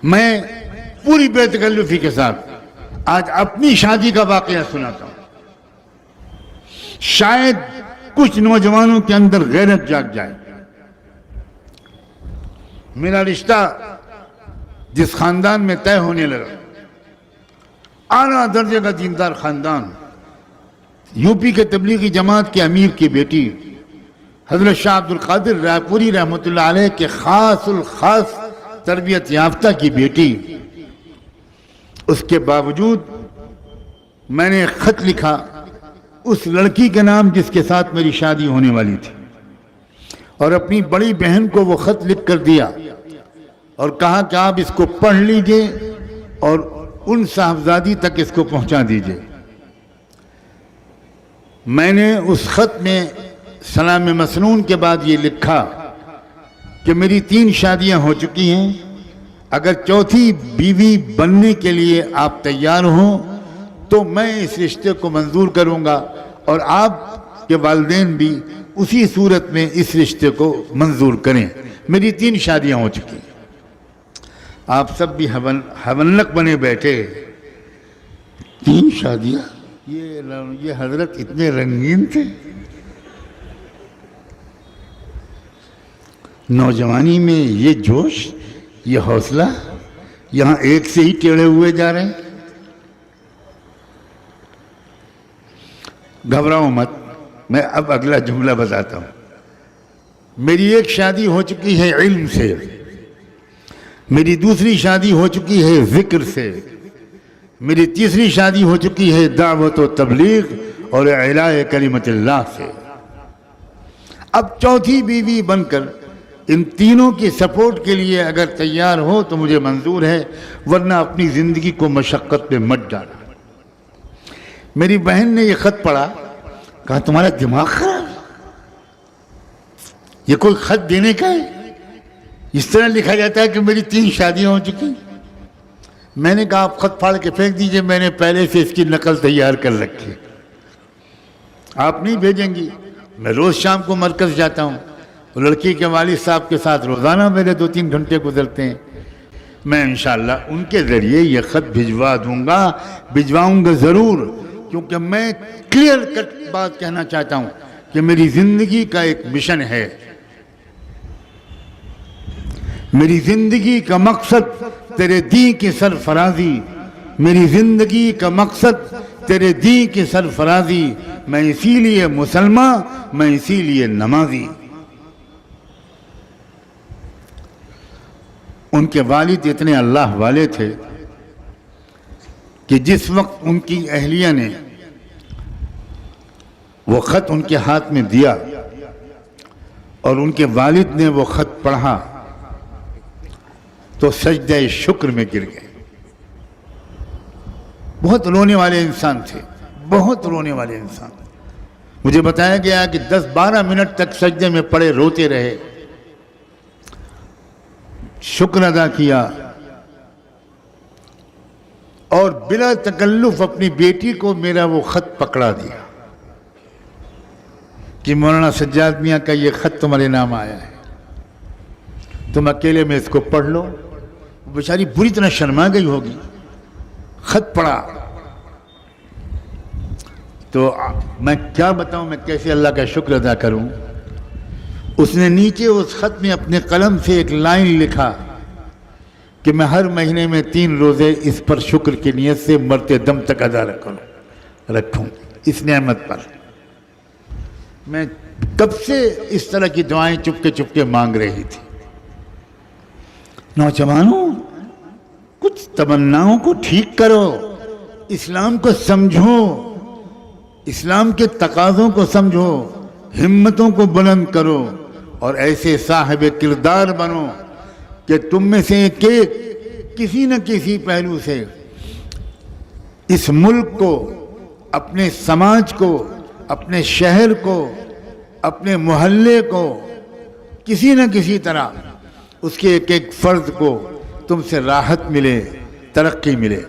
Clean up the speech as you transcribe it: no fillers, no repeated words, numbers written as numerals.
میں پوری بے تکلفی کے ساتھ آج اپنی شادی کا واقعہ سناتا ہوں، شاید کچھ نوجوانوں کے اندر غیرت جاگ جائے۔ میرا رشتہ جس خاندان میں طے ہونے لگا، اعلیٰ درجے کا دیندار خاندان، یو پی کے تبلیغی جماعت کے امیر کی بیٹی حضرت شاہ عبد القادر رائے پوری رحمۃ اللہ علیہ کے خاص الخاص تربیت یافتہ کی بیٹی، اس کے باوجود میں نے ایک خط لکھا اس لڑکی کے نام جس کے ساتھ میری شادی ہونے والی تھی، اور اپنی بڑی بہن کو وہ خط لکھ کر دیا اور کہا کہ آپ اس کو پڑھ لیجئے اور ان صاحبزادی تک اس کو پہنچا دیجئے۔ میں نے اس خط میں سلام مسنون کے بعد یہ لکھا کہ میری 3 شادیاں ہو چکی ہیں، اگر چوتھی بیوی بننے کے لیے آپ تیار ہوں تو میں اس رشتے کو منظور کروں گا، اور آپ کے والدین بھی اسی صورت میں اس رشتے کو منظور کریں۔ میری 3 شادیاں ہو چکی ہیں۔ آپ سب بھی حونلک بنے بیٹھے، 3 شادیاں؟ یہ حضرت اتنے رنگین تھے؟ نوجوانی میں یہ جوش، یہ حوصلہ، یہاں ایک سے ہی ٹیڑھے ہوئے جا رہے ہیں۔ گھبراؤ مت، میں اب اگلا جملہ بتاتا ہوں۔ میری ایک شادی ہو چکی ہے علم سے، میری دوسری شادی ہو چکی ہے ذکر سے، میری تیسری شادی ہو چکی ہے دعوت و تبلیغ اور اعلاء کلمت اللہ سے۔ اب چوتھی بیوی بن کر ان تینوں کی سپورٹ کے لیے اگر تیار ہو تو مجھے منظور ہے، ورنہ اپنی زندگی کو مشقت پہ مت ڈالنا۔ میری بہن نے یہ خط پڑھا، کہا تمہارا دماغ خراب، یہ کوئی خط دینے کا ہے؟ اس طرح لکھا جاتا ہے کہ میری 3 شادیاں ہو چکی۔ میں نے کہا آپ خط پھاڑ کے پھینک دیجئے، میں نے پہلے سے اس کی نقل تیار کر رکھی، آپ نہیں بھیجیں گی؟ میں روز شام کو مرکز جاتا ہوں، لڑکی کے والد صاحب کے ساتھ روزانہ میرے 2-3 گھنٹے گزرتے ہیں، میں انشاءاللہ ان کے ذریعے یہ خط بھجواؤں گا ضرور، کیونکہ میں کلیئر کٹ بات کہنا چاہتا ہوں کہ میری زندگی کا ایک مشن ہے، میری زندگی کا مقصد تیرے دین کی سرفرازی، میری زندگی کا مقصد تیرے دین کی سرفرازی، میں اسی لیے مسلمان، میں اسی لیے نمازی۔ ان کے والد اتنے اللہ والے تھے کہ جس وقت ان کی اہلیہ نے وہ خط ان کے ہاتھ میں دیا اور ان کے والد نے وہ خط پڑھا تو سجدہ شکر میں گر گئے۔ بہت رونے والے انسان تھے، بہت رونے والے انسان۔ مجھے بتایا گیا کہ 10-12 منٹ تک سجدے میں پڑے روتے رہے، شکر ادا کیا اور بلا تکلف اپنی بیٹی کو میرا وہ خط پکڑا دیا کہ مولانا سجاد میاں کا یہ خط تمہارے نام آیا ہے، تم اکیلے میں اس کو پڑھ لو۔ بیچاری بری طرح شرما گئی ہوگی، خط پڑھا تو میں کیا بتاؤں، میں کیسے اللہ کا شکر ادا کروں۔ اس نے نیچے اس خط میں اپنے قلم سے ایک لائن لکھا کہ میں ہر مہینے میں 3 روزے اس پر شکر کی نیت سے مرتے دم تک ادا رکھوں اس نعمت پر۔ میں کب سے اس طرح کی دعائیں چپکے مانگ رہی تھی۔ نوجوانوں، کچھ تمناؤں کو ٹھیک کرو، اسلام کو سمجھو، اسلام کے تقاضوں کو سمجھو، ہمتوں کو بلند کرو اور ایسے صاحب کردار بنو کہ تم میں سے کسی نہ کسی پہلو سے اس ملک کو، اپنے سماج کو، اپنے شہر کو، اپنے محلے کو، کسی نہ کسی طرح اس کے ایک فرد کو تم سے راحت ملے، ترقی ملے۔